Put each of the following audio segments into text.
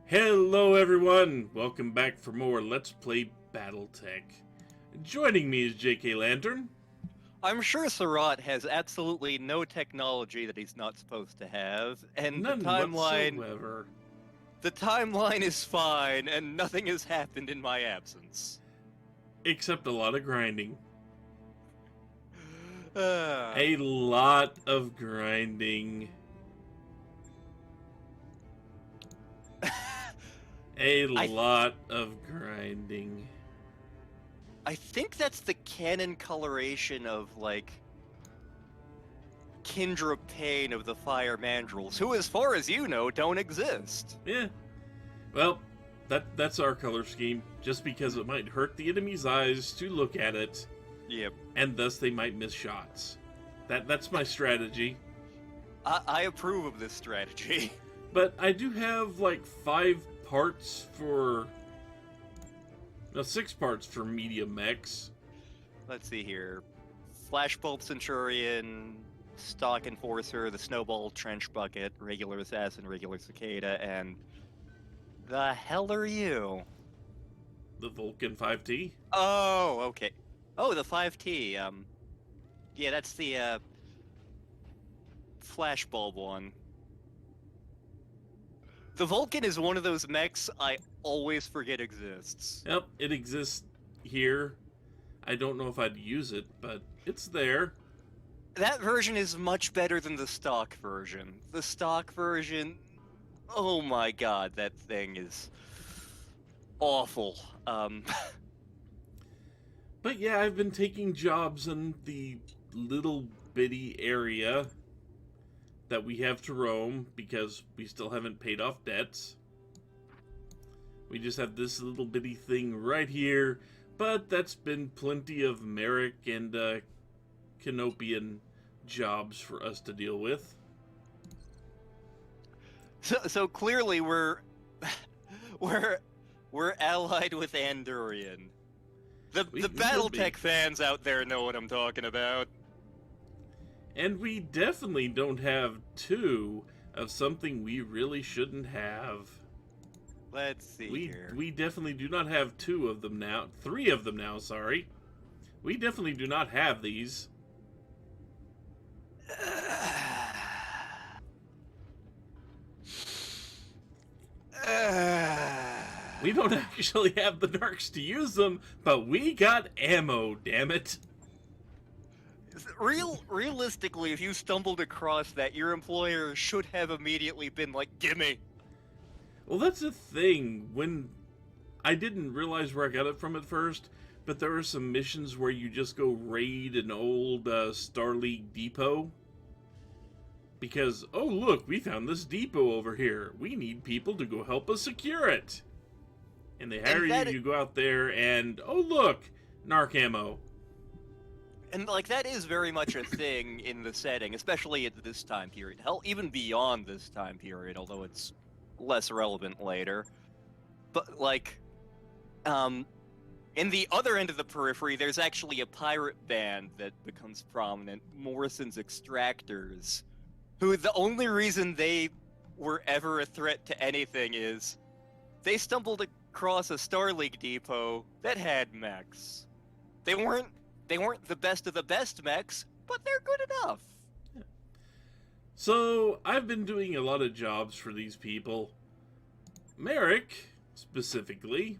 Hello everyone! Welcome back for more Let's Play Battletech. Joining me is JKLantern. I'm sure Surratt has absolutely no technology that he's not supposed to have, and None whatsoever. the timeline is fine, and nothing has happened in my absence. Except a lot of grinding. Uh, A lot of grinding. A lot of grinding. I think that's the canon coloration of, like, Kindra Pain of the Fire Mandrels, who, as far as you know, don't exist. Yeah. Well, that's our color scheme, just because it might hurt the enemy's eyes to look at it. Yep. And thus they might miss shots. That's my strategy. I approve of this strategy. But I do have like 5 parts for... No, 6 parts for medium mechs. Let's see here. Flashbulb Centurion, Stock Enforcer, the Snowball Trench Bucket, Regular Assassin, Regular Cicada, and... The hell are you? The Vulcan 5T. Oh, okay. Oh, the 5T, yeah, that's the, Flashbulb one. The Vulcan is one of those mechs I always forget exists. Yep, it exists here. I don't know if I'd use it, but it's there. That version is much better than the stock version. The stock version, oh my god, that thing is awful. But yeah, I've been taking jobs in the little bitty area that we have to roam because we still haven't paid off debts. We just have this little bitty thing right here, but that's been plenty of Merrick and Canopian jobs for us to deal with. So clearly we're allied with Andurian. The Battletech fans out there know what I'm talking about. And we definitely don't have 2 of something we really shouldn't have. Let's see here. We definitely do not have 2 of them now. 3 of them now, sorry. We definitely do not have these. We don't actually have the narcs to use them, but we got ammo, damn it. Realistically, if you stumbled across that, your employer should have immediately been like, gimme. Well, that's the thing. When I didn't realize where I got it from at first, but there are some missions where you just go raid an old Star League depot. Because, oh look, we found this depot over here. We need people to go help us secure it. And they hire you go out there, and, oh look, narc ammo. And, like, that is very much a thing in the setting, especially at this time period. Hell, even beyond this time period, although it's less relevant later. But, like, in the other end of the periphery, there's actually a pirate band that becomes prominent, Morrison's Extractors, who the only reason they were ever a threat to anything is they stumbled across a Star League depot that had mechs. They weren't the best of the best mechs, but they're good enough. Yeah. So, I've been doing a lot of jobs for these people. Merrick, specifically,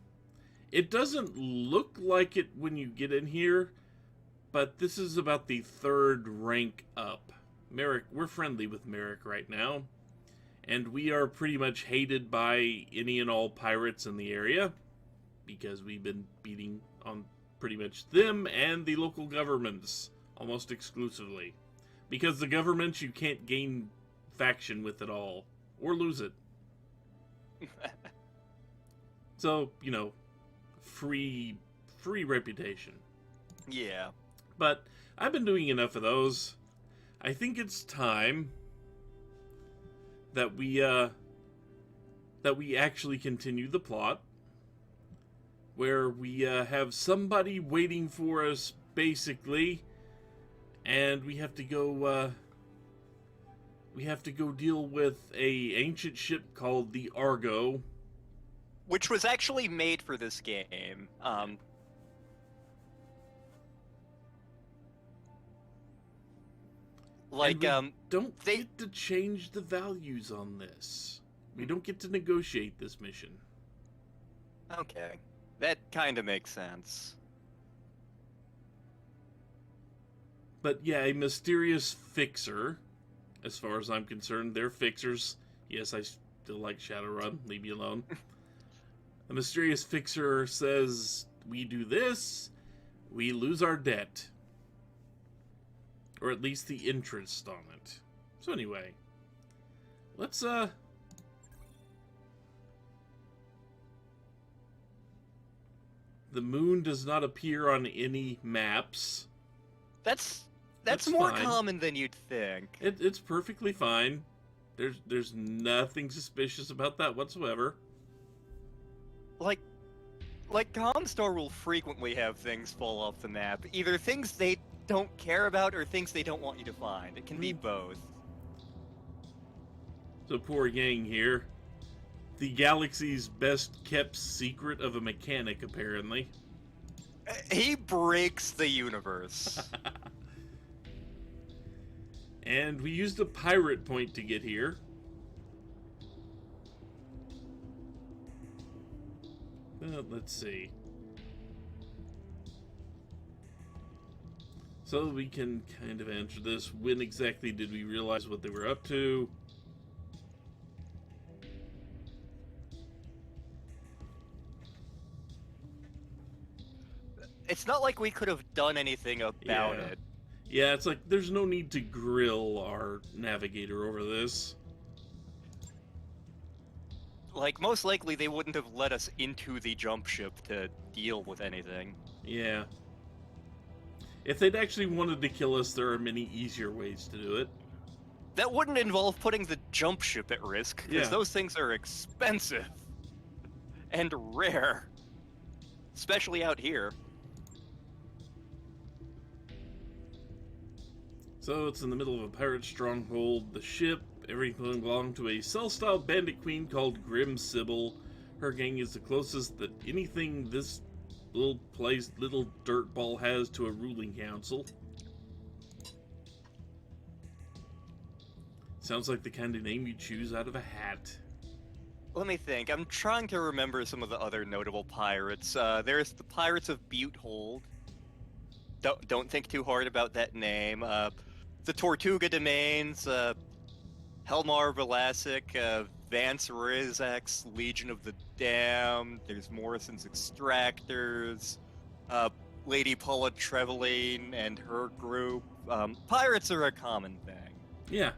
it doesn't look like it when you get in here, but this is about the 3rd rank up. Merrick, we're friendly with Merrick right now, and we are pretty much hated by any and all pirates in the area, because we've been beating on pretty much them and the local governments, almost exclusively. Because the governments you can't gain faction with at all, or lose it. So, you know, free reputation. Yeah. But I've been doing enough of those. I think it's time that we actually continue the plot, where we have somebody waiting for us, basically, and we have to go deal with a ancient ship called the Argo, which was actually made for this game. Like, don't they... get to change the values on this. We don't get to negotiate this mission. Okay. That kind of makes sense. But yeah, a mysterious fixer, as far as I'm concerned, they're fixers. Yes, I still like Shadowrun, leave me alone. A mysterious fixer says, we do this, we lose our debt. Or at least the interest on it. So anyway, let's, the moon does not appear on any maps. That's That's more fine. common than you'd think. It's perfectly fine. There's nothing suspicious about that whatsoever. Like Comstar will frequently have things fall off the map. Either things they don't care about or things they don't want you to find. It can be both. So poor Yang here. The galaxy's best kept secret of a mechanic, apparently. He breaks the universe. And we used a pirate point to get here. Let's see. So we can kind of answer this. When exactly did we realize what they were up to? It's not like we could have done anything about it. Yeah, it's like there's no need to grill our navigator over this. Like, most likely they wouldn't have let us into the jump ship to deal with anything. Yeah. If they'd actually wanted to kill us, there are many easier ways to do it. That wouldn't involve putting the jump ship at risk, because those things are expensive. And rare. Especially out here. So it's in the middle of a pirate stronghold. The ship, everything belonged to a Cell-style bandit queen called Grim Sybil. Her gang is the closest that anything this little dirtball has to a ruling council. Sounds like the kind of name you choose out of a hat. Let me think. I'm trying to remember some of the other notable pirates. There's the Pirates of Butte Hold. Don't think too hard about that name. The Tortuga Domains, Helmar Velasic, Vance Rizak's Legion of the Damned, there's Morrison's Extractors, Lady Paula Trevelyan and her group. Pirates are a common thing. Yeah,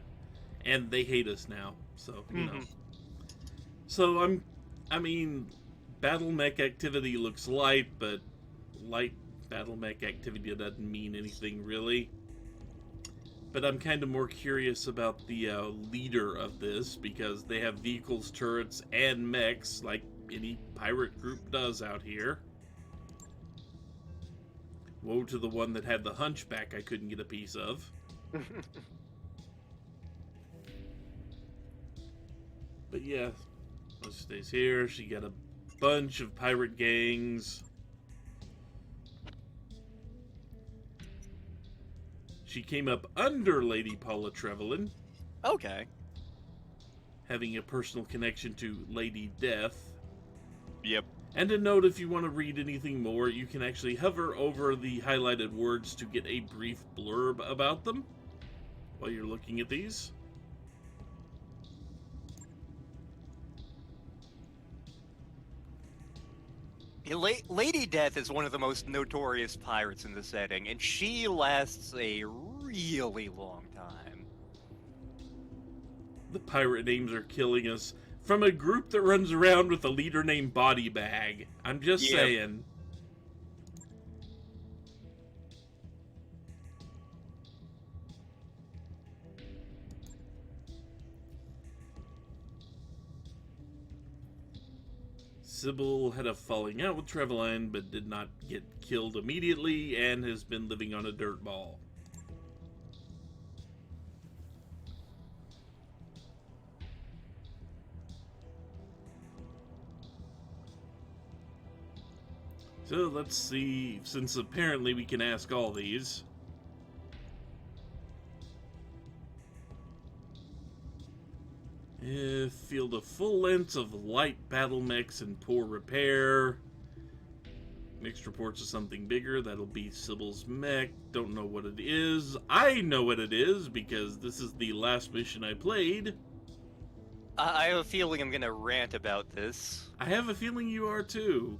and they hate us now, so, you know. So, I mean, battle mech activity looks light, but light battle mech activity doesn't mean anything, really. But I'm kind of more curious about the leader of this, because they have vehicles, turrets, and mechs, like any pirate group does out here. Woe to the one that had the hunchback I couldn't get a piece of. But yeah, she stays here. She got a bunch of pirate gangs. She came up under Lady Paula Trevelyan. Okay. Having a personal connection to Lady Death. Yep. And a note, if you want to read anything more, you can actually hover over the highlighted words to get a brief blurb about them while you're looking at these. Lady Death is one of the most notorious pirates in the setting, and she lasts a really long time. The pirate names are killing us. From a group that runs around with a leader named Body Bag. I'm just saying. Sybil had a falling out with Trevelyan, but did not get killed immediately, and has been living on a dirt ball. So let's see, since apparently we can ask all these. Field of full lengths of light battle mechs in poor repair. Mixed reports of something bigger. That'll be Sybil's mech. Don't know what it is. I know what it is because this is the last mission I played. I have a feeling I'm gonna rant about this. I have a feeling you are too.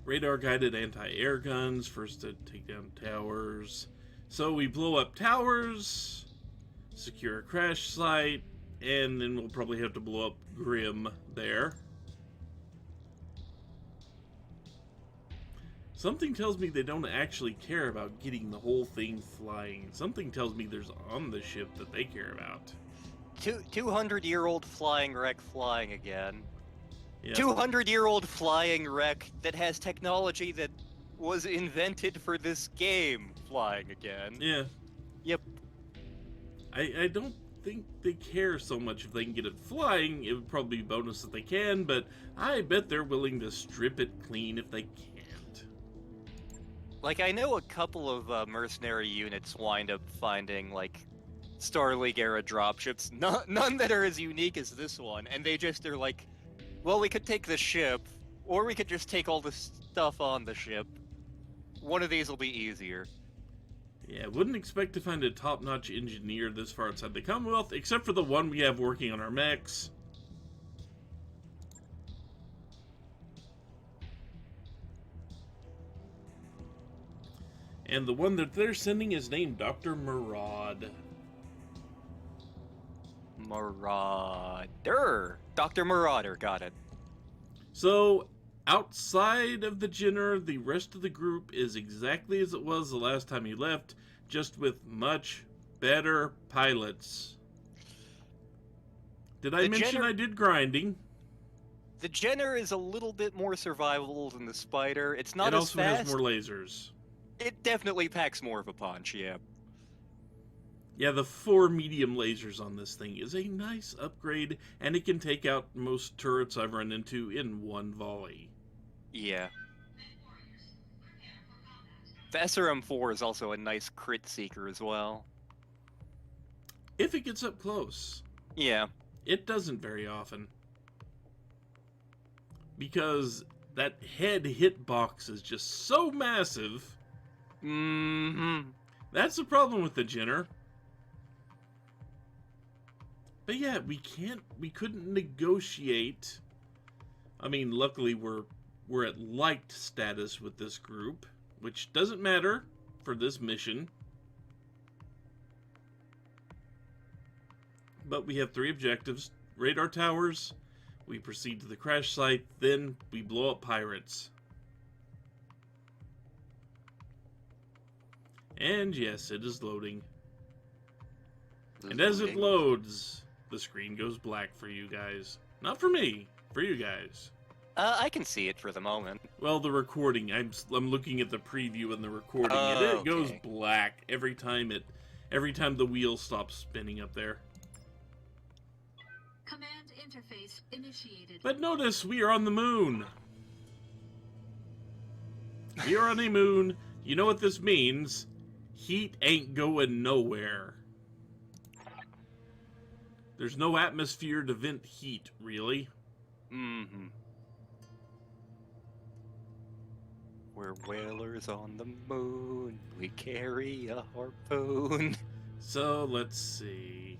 Radar-guided anti-air guns, first to take down towers. So we blow up towers, secure a crash site, and then we'll probably have to blow up Grim there. Something tells me they don't actually care about getting the whole thing flying. Something tells me there's on the ship that they care about. 200-year-old flying wreck flying again. Yep. 200-year-old flying wreck that has technology that was invented for this game flying again. Yeah. Yep. I don't think they care so much if they can get it flying. It would probably be a bonus if they can, but I bet they're willing to strip it clean if they can't. Like, I know a couple of mercenary units wind up finding, like, Star League-era dropships. None that are as unique as this one, and they just are like, well, we could take the ship, or we could just take all the stuff on the ship. One of these will be easier. Yeah, wouldn't expect to find a top-notch engineer this far outside the Commonwealth, except for the one we have working on our mechs. And the one that they're sending is named Dr. Murad. Marauder. Dr. Marauder, got it. So, outside of the Jenner, the rest of the group is exactly as it was the last time he left, just with much better pilots. Did I mention I did grinding? The Jenner is a little bit more survivable than the Spider. It's not as fast. It also has more lasers. It definitely packs more of a punch, yeah. Yeah, the 4 medium lasers on this thing is a nice upgrade, and it can take out most turrets I've run into in one volley. Yeah. The SRM-4 is also a nice crit seeker as well. If it gets up close. Yeah. It doesn't very often. Because that head hitbox is just so massive. Mm-hmm. That's the problem with the Jenner. But yeah, we couldn't negotiate. I mean, luckily we're at liked status with this group, which doesn't matter for this mission. But we have 3 objectives. Radar towers, we proceed to the crash site, then we blow up pirates. And yes, it is loading. And as it loads, the screen goes black for you guys. Not for me, for you guys. I can see it for the moment. Well, the recording, I'm looking at the preview and the recording, and it goes black every time the wheel stops spinning up there. Command interface initiated. But notice, we are on the moon. We are on a moon. You know what this means? Heat ain't going nowhere. There's no atmosphere to vent heat, really. Mm-hmm. We're whalers on the moon. We carry a harpoon. So, let's see.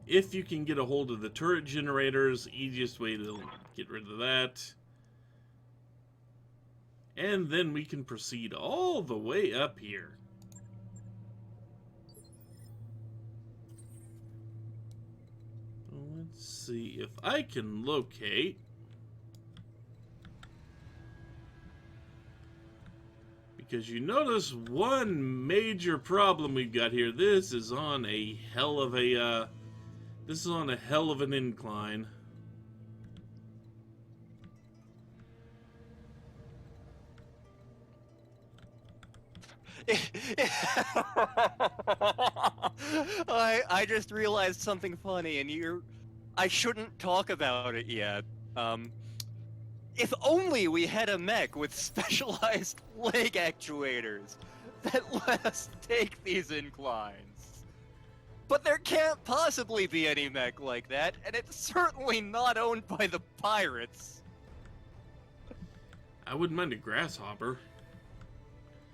If you can get a hold of the turret generators, easiest way to get rid of that. And then we can proceed all the way up here. Let's see if I can locate. Because you notice one major problem we've got here. This is on a hell of an incline. I just realized something funny, and I shouldn't talk about it yet. If only we had a mech with specialized leg actuators that let us take these inclines. But there can't possibly be any mech like that, and it's certainly not owned by the pirates. I wouldn't mind a grasshopper.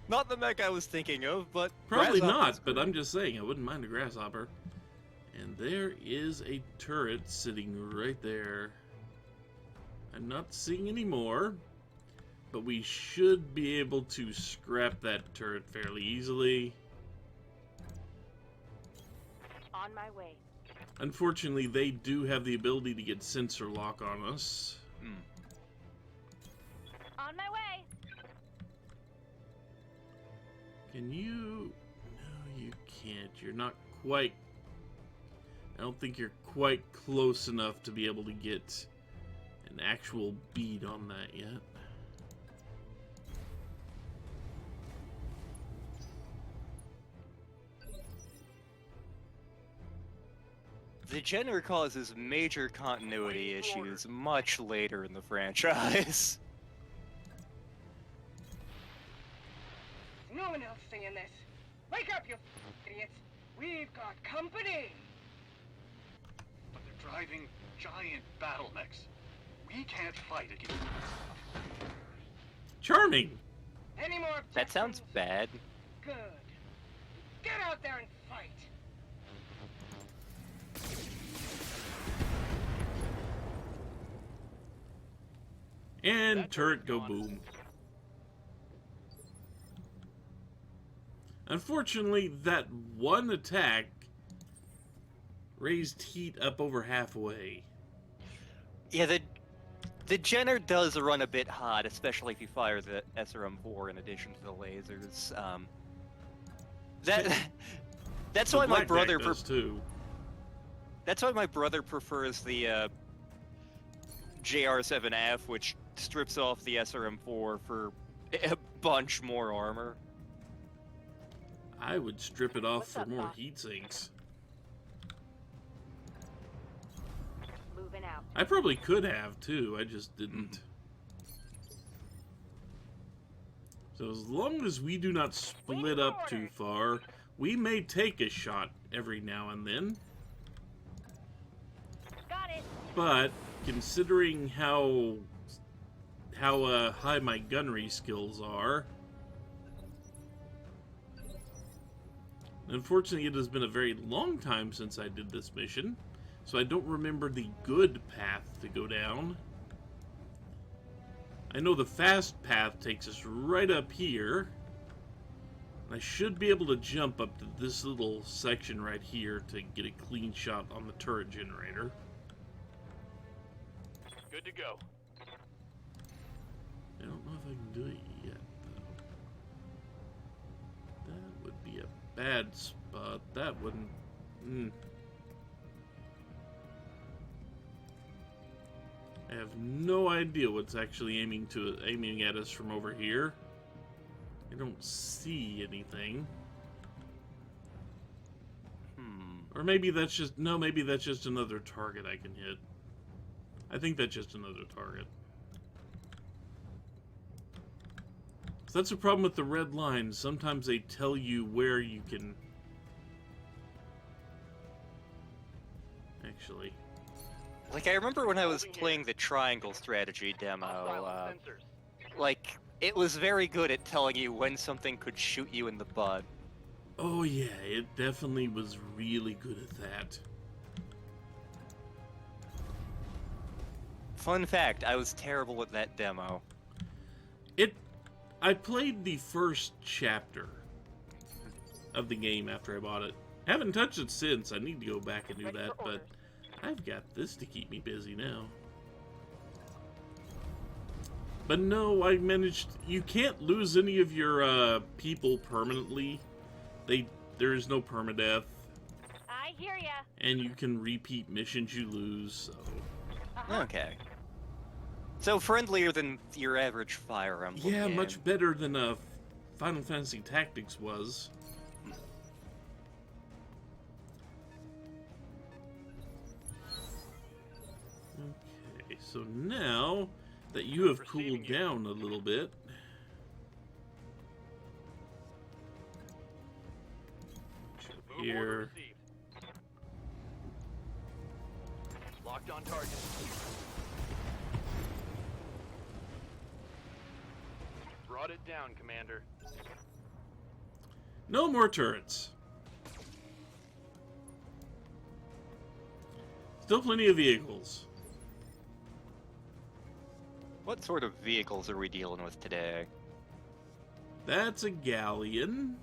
Not the mech I was thinking of, but Probably Grasshopper's not, but great. I'm just saying I wouldn't mind a grasshopper. And there is a turret sitting right there. I'm not seeing any more, but we should be able to scrap that turret fairly easily. On my way. Unfortunately, they do have the ability to get sensor lock on us. On my way. Can you... No, you can't. You're not quite... I don't think you're quite close enough to be able to get an actual bead on that yet. The Jenner causes major continuity issues much later in the franchise. No one else singing this. Wake up, you idiots. We've got company. But they're driving giant battle mechs. We can't fight against them. Charming! Any more That sounds objections? bad. Good. Get out there and fight. And turret go boom. Unfortunately, that one attack raised heat up over halfway. Yeah, the Jenner does run a bit hot, especially if you fire the SRM-4 in addition to the lasers. That's why my brother does too. That's why my brother prefers the JR-7F, which strips off the SRM-4 for a bunch more armor. I would strip it off What's for up, more Doc? heat sinks. Moving out. I probably could have too, I just didn't. So as long as we do not split up too far, we may take a shot every now and then. Got it. But considering how high my gunnery skills are, unfortunately it has been a very long time since I did this mission, so I don't remember the good path to go down. I know the fast path takes us right up here. I should be able to jump up to this little section right here to get a clean shot on the turret generator. Good to go. I don't know if I can do it yet, though. That would be a bad spot. That wouldn't... I have no idea what's actually aiming at us from over here. I don't see anything. Or maybe that's just... No, maybe that's just another target I can hit. I think that's just another target. So that's the problem with the red lines. Sometimes they tell you where you can... Actually... Like, I remember when I was playing the triangle strategy demo, like, it was very good at telling you when something could shoot you in the butt. Oh yeah, it definitely was really good at that. Fun fact, I was terrible at that demo. I played the first chapter of the game after I bought it. Haven't touched it since. I need to go back and do that, but I've got this to keep me busy now. But no, I managed... You can't lose any of your people permanently. There is no permadeath. I hear ya. And you can repeat missions you lose, so... Okay. So friendlier than your average Fire Emblem Yeah, game. much better than a Final Fantasy Tactics was. Okay, so now that you have cooled down a little bit, here. Locked on target. Brought it down, Commander. No more turrets. Still plenty of vehicles. What sort of vehicles are we dealing with today? That's a galleon.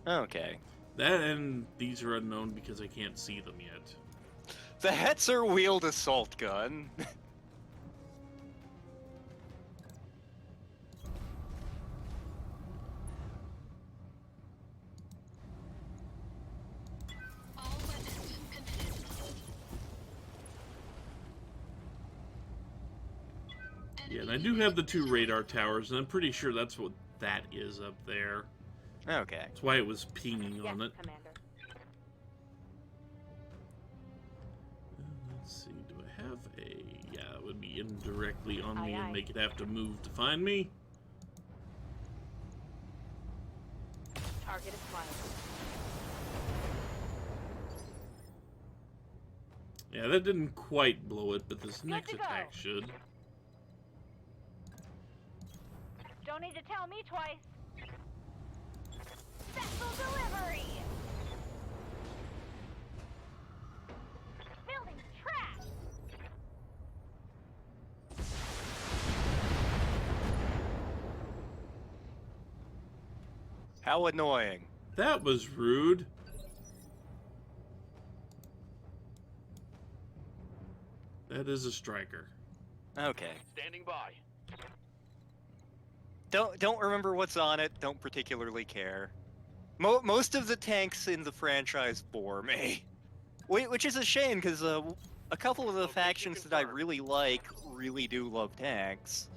Okay. That and these are unknown because I can't see them yet. The Hetzer wheeled assault gun. All weapons committed. Yeah, and I do have the 2 radar towers, and I'm pretty sure that's what that is up there. Okay. That's why it was pinging Yes, on it. Commander. Let's see, do I have a... Yeah, it would be indirectly on me Aye, and aye. make it have to move to find me. Target acquired. Yeah, that didn't quite blow it, but this Good next to go. attack should. Don't need to tell me twice. Vessel delivery. Building trash. How annoying. That was rude. That is a striker. Okay. Standing by. Don't remember what's on it. Don't particularly care. Most of the tanks in the franchise bore me, which is a shame because a couple of the Location factions that I confirmed. really like really do love tanks.